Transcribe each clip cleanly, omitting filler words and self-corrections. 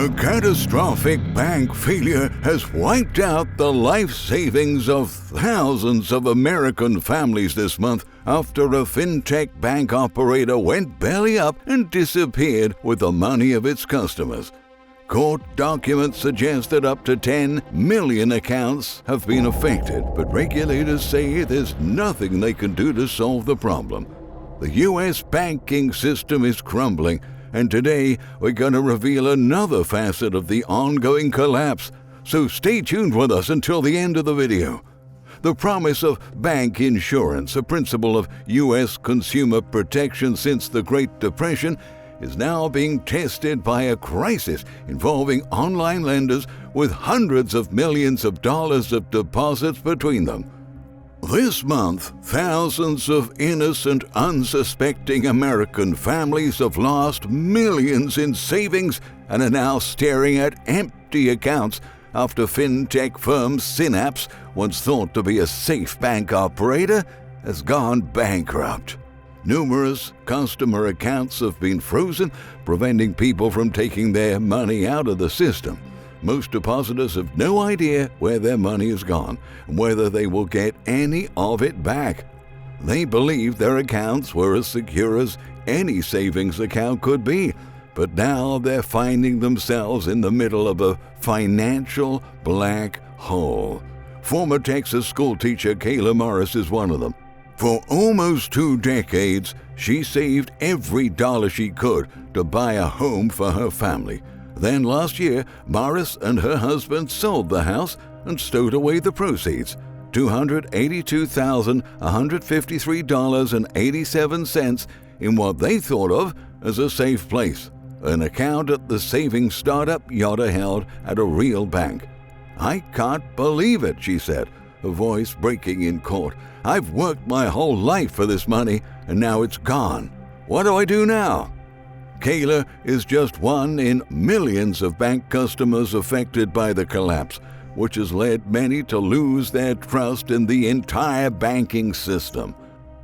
A catastrophic bank failure has wiped out the life savings of thousands of American families this month after a fintech bank operator went belly up and disappeared with the money of its customers. Court documents suggest that up to 10 million accounts have been affected, but regulators say there's nothing they can do to solve the problem. The U.S. banking system is crumbling, and today we're going to reveal another facet of the ongoing collapse, so stay tuned with us until the end of the video. The promise of bank insurance, a principle of U.S. consumer protection since the Great Depression, is now being tested by a crisis involving online lenders with hundreds of millions of dollars of deposits between them. This month, thousands of innocent, unsuspecting American families have lost millions in savings and are now staring at empty accounts after fintech firm Synapse, once thought to be a safe bank operator, has gone bankrupt. Numerous customer accounts have been frozen, preventing people from taking their money out of the system. Most depositors have no idea where their money has gone and whether they will get any of it back. They believe their accounts were as secure as any savings account could be, but now they're finding themselves in the middle of a financial black hole. Former Texas schoolteacher Kayla Morris is one of them. For almost 2 decades, she saved every dollar she could to buy a home for her family. Then last year, Morris and her husband sold the house and stowed away the proceeds, $282,153.87 in what they thought of as a safe place, an account at the savings startup Yotta held at a real bank. "I can't believe it," she said, her voice breaking in court. "I've worked my whole life for this money, and now it's gone. What do I do now?" Kayla is just one in millions of bank customers affected by the collapse, which has led many to lose their trust in the entire banking system.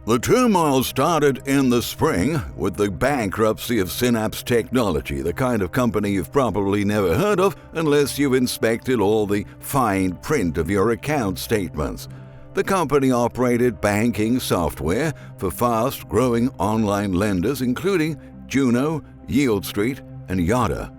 The turmoil started in the spring with the bankruptcy of Synapse Technology, the kind of company you've probably never heard of unless you've inspected all the fine print of your account statements. The company operated banking software for fast-growing online lenders, including Juno, Yield Street, and Yotta.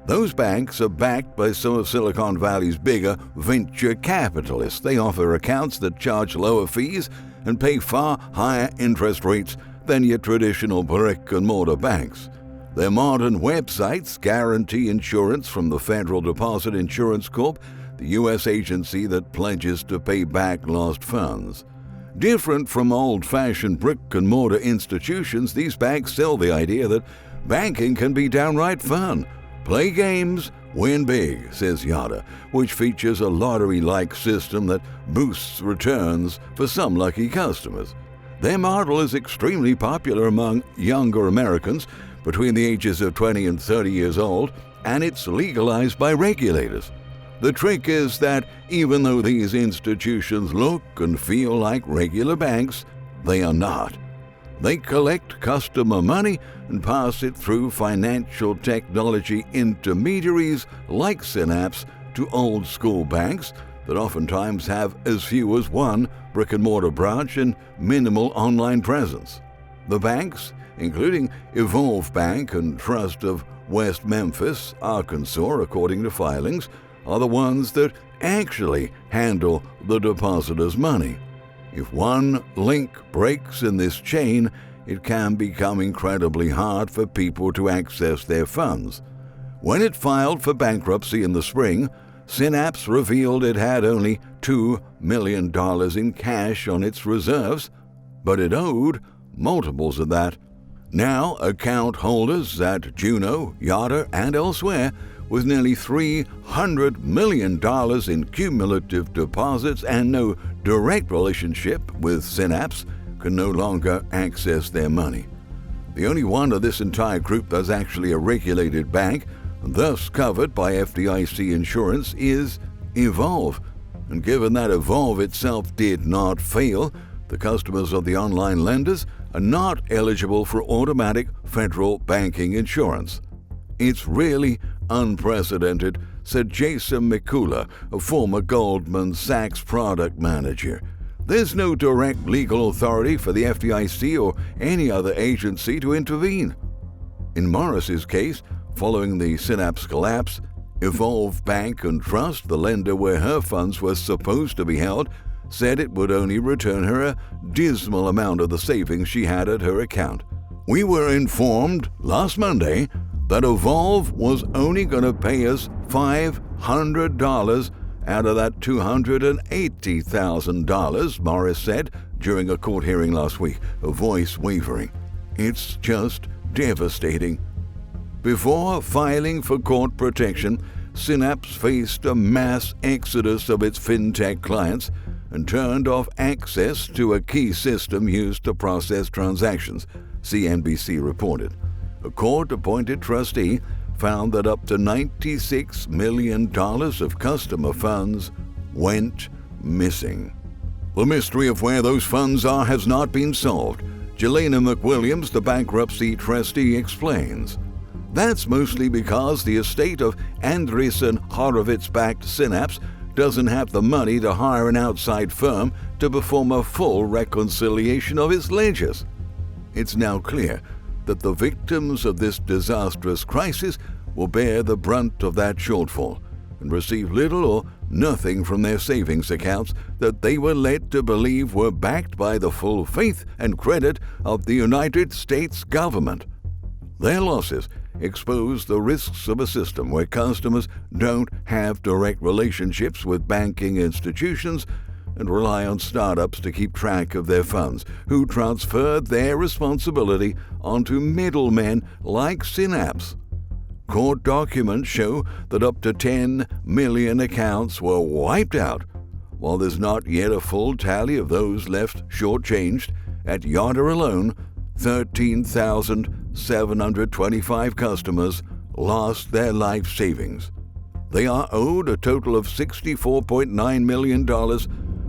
Those banks are backed by some of Silicon Valley's bigger venture capitalists. They offer accounts that charge lower fees and pay far higher interest rates than your traditional brick-and-mortar banks. Their modern websites guarantee insurance from the Federal Deposit Insurance Corp, the U.S. agency that pledges to pay back lost funds. Different from old-fashioned brick-and-mortar institutions, these banks sell the idea that banking can be downright fun. Play games, win big, says Yotta, which features a lottery-like system that boosts returns for some lucky customers. Their model is extremely popular among younger Americans between the ages of 20 and 30 years old, and it's legalized by regulators. The trick is that even though these institutions look and feel like regular banks, they are not. They collect customer money and pass it through financial technology intermediaries like Synapse to old-school banks that oftentimes have as few as one brick-and-mortar branch and minimal online presence. The banks, including Evolve Bank and Trust of West Memphis, Arkansas, according to filings, are the ones that actually handle the depositor's money. If one link breaks in this chain, it can become incredibly hard for people to access their funds. When it filed for bankruptcy in the spring, Synapse revealed it had only $2 million in cash on its reserves, but it owed multiples of that. Now, account holders at Juno, Yotta, and elsewhere with nearly $300 million in cumulative deposits and no direct relationship with Synapse can no longer access their money. The only one of this entire group that's actually a regulated bank, and thus covered by FDIC insurance, is Evolve. And given that Evolve itself did not fail, the customers of the online lenders are not eligible for automatic federal banking insurance. It's really unprecedented, said Jason Mikula, a former Goldman Sachs product manager. There's no direct legal authority for the FDIC or any other agency to intervene. In Morris's case, following the Synapse collapse, Evolve Bank and Trust, the lender where her funds were supposed to be held, said it would only return her a dismal amount of the savings she had at her account. We were informed last Monday that Evolve was only going to pay us $500 out of that $280,000, Morris said during a court hearing last week, a voice wavering. It's just devastating. Before filing for court protection, Synapse faced a mass exodus of its fintech clients and turned off access to a key system used to process transactions, CNBC reported. A court-appointed trustee found that up to $96 million of customer funds went missing. The mystery of where those funds are has not been solved. Jelena McWilliams, the bankruptcy trustee, explains. That's mostly because the estate of Andreessen Horowitz-backed Synapse doesn't have the money to hire an outside firm to perform a full reconciliation of its ledgers. It's now clear that the victims of this disastrous crisis will bear the brunt of that shortfall and receive little or nothing from their savings accounts that they were led to believe were backed by the full faith and credit of the United States government. Their losses expose the risks of a system where customers don't have direct relationships with banking institutions and rely on startups to keep track of their funds, who transfer their responsibility onto middlemen like Synapse. Court documents show that up to 10 million accounts were wiped out. While there's not yet a full tally of those left shortchanged, at Yotta alone, 13,725 customers lost their life savings. They are owed a total of $64.9 million,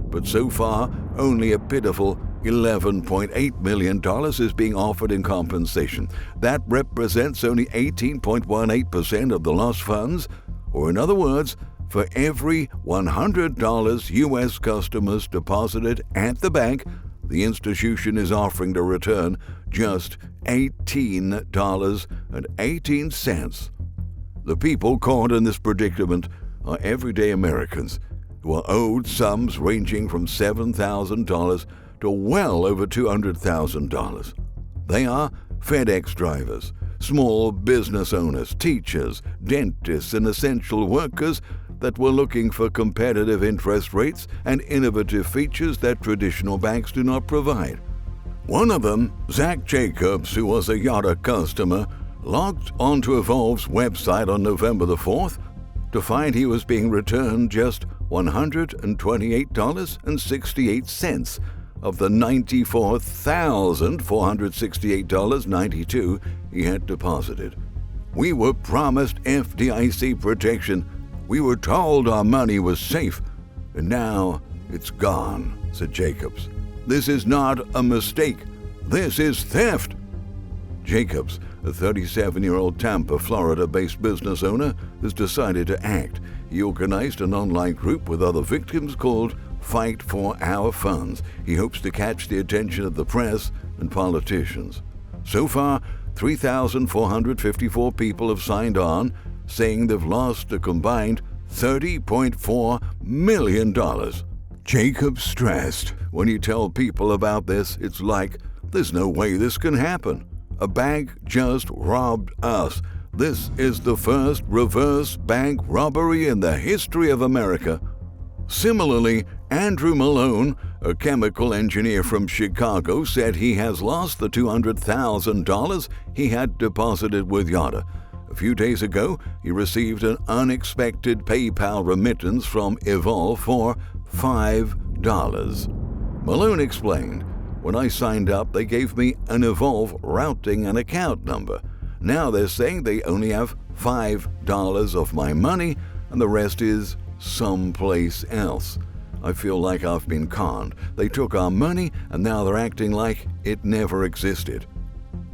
but so far only a pitiful $11.8 million is being offered in compensation. That represents only 18.18% of the lost funds, or in other words, for every $100 U.S. customers deposited at the bank, the institution is offering to return just $18.18. The people caught in this predicament are everyday Americans who are owed sums ranging from $7,000 to well over $200,000. They are FedEx drivers, small business owners, teachers, dentists, and essential workers that were looking for competitive interest rates and innovative features that traditional banks do not provide. One of them, Zach Jacobs, who was a Yotta customer, logged onto Evolve's website on November the 4th to find he was being returned just $128.68 of the $94,468.92 he had deposited. We were promised FDIC protection. We were told our money was safe, and now it's gone, said Jacobs. This is not a mistake. This is theft. Jacobs, a 37-year-old Tampa, Florida-based business owner, has decided to act. He organized an online group with other victims called Fight for Our Funds. He hopes to catch the attention of the press and politicians. So far, 3,454 people have signed on, saying they've lost a combined $30.4 million. Jacobs stressed, when you tell people about this, it's like, there's no way this can happen. A bank just robbed us. This is the first reverse bank robbery in the history of America. Similarly, Andrew Malone, a chemical engineer from Chicago, said he has lost the $200,000 he had deposited with Yotta. A few days ago, he received an unexpected PayPal remittance from Evolve for $5. Malone explained, when I signed up, they gave me an Evolve routing and account number. Now they're saying they only have $5 of my money and the rest is someplace else. I feel like I've been conned. They took our money and now they're acting like it never existed.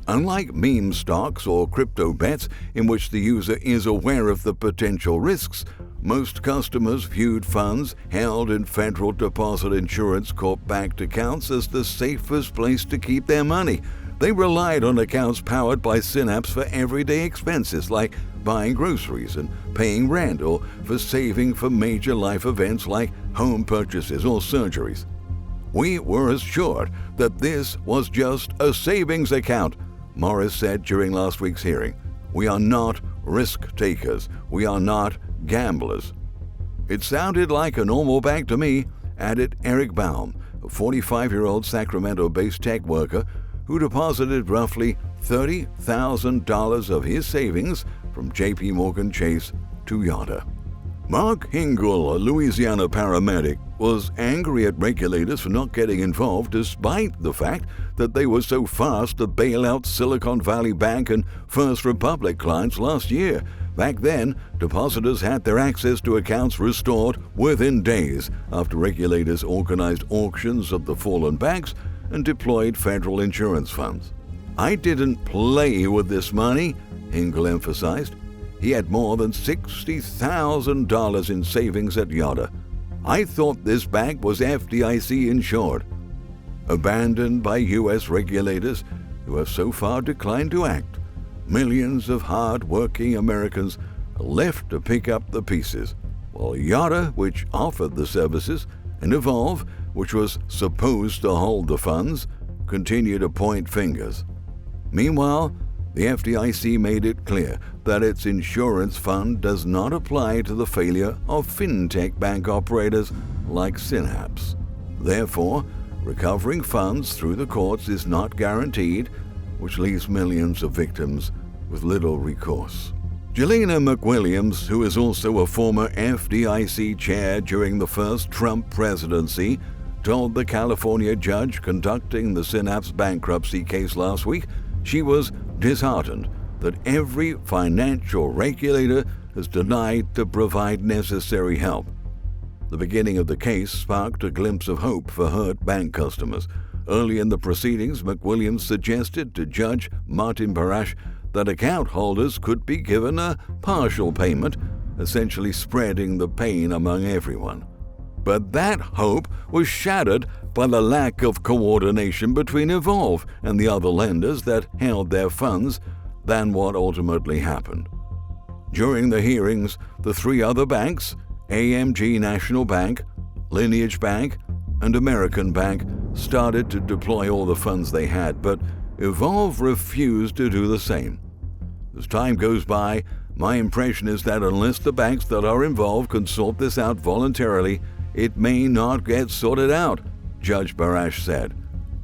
Unlike meme stocks or crypto bets in which the user is aware of the potential risks, most customers viewed funds held in Federal Deposit Insurance Corp-backed accounts as the safest place to keep their money. They relied on accounts powered by Synapse for everyday expenses like buying groceries and paying rent, or for saving for major life events like home purchases or surgeries. "We were assured that this was just a savings account," Morris said during last week's hearing. "We are not risk takers. We are not gamblers." "It sounded like a normal bank to me," added Eric Baum, a 45-year-old Sacramento-based tech worker who deposited roughly $30,000 of his savings from J.P. Morgan Chase to Yotta. Mark Hingle, a Louisiana paramedic, was angry at regulators for not getting involved despite the fact that they were so fast to bail out Silicon Valley Bank and First Republic clients last year. Back then, depositors had their access to accounts restored within days after regulators organized auctions of the fallen banks and deployed federal insurance funds. "I didn't play with this money," Hingle emphasized. He had more than $60,000 in savings at Yotta. "I thought this bank was FDIC insured." Abandoned by U.S. regulators who have so far declined to act, millions of hard-working Americans are left to pick up the pieces, while Yotta, which offered the services, and Evolve, which was supposed to hold the funds, continue to point fingers. Meanwhile, the FDIC made it clear that its insurance fund does not apply to the failure of fintech bank operators like Synapse. Therefore, recovering funds through the courts is not guaranteed, which leaves millions of victims with little recourse. Jelena McWilliams, who is also a former FDIC chair during the first Trump presidency, told the California judge conducting the Synapse bankruptcy case last week she was disheartened that every financial regulator has denied to provide necessary help. The beginning of the case sparked a glimpse of hope for hurt bank customers. Early in the proceedings, McWilliams suggested to Judge Martin Barash that account holders could be given a partial payment, essentially spreading the pain among everyone. But that hope was shattered by the lack of coordination between Evolve and the other lenders that held their funds than what ultimately happened. During the hearings, the three other banks, AMG National Bank, Lineage Bank, and American Bank, started to deploy all the funds they had, but Evolve refused to do the same. As time goes by, my impression is that unless the banks that are involved can sort this out voluntarily, it may not get sorted out, Judge Barash said.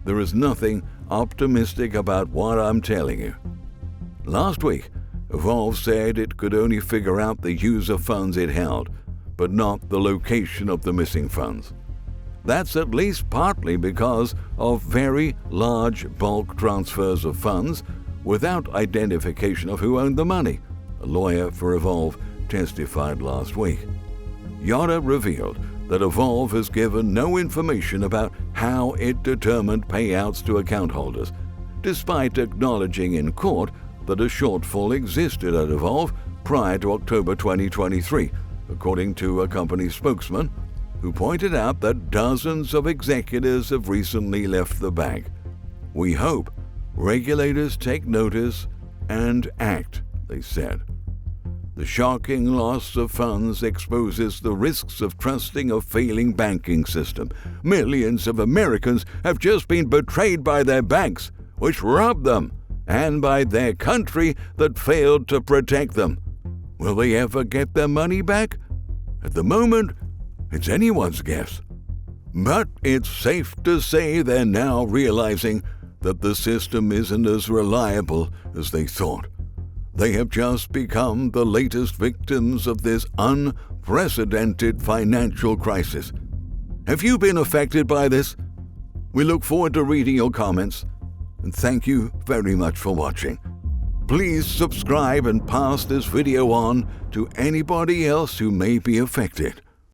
"There is nothing optimistic about what I'm telling you." Last week, Evolve said it could only figure out the use of funds it held, but not the location of the missing funds. That's at least partly because of very large bulk transfers of funds without identification of who owned the money, a lawyer for Evolve testified last week. Yotta revealed that Evolve has given no information about how it determined payouts to account holders, despite acknowledging in court that a shortfall existed at Evolve prior to October 2023, according to a company spokesman, who pointed out that dozens of executives have recently left the bank. "We hope regulators take notice and act," they said. The shocking loss of funds exposes the risks of trusting a failing banking system. Millions of Americans have just been betrayed by their banks, which robbed them, and by their country that failed to protect them. Will they ever get their money back? At the moment, it's anyone's guess. But it's safe to say they're now realizing that the system isn't as reliable as they thought. They have just become the latest victims of this unprecedented financial crisis. Have you been affected by this? We look forward to reading your comments, and thank you very much for watching. Please subscribe and pass this video on to anybody else who may be affected.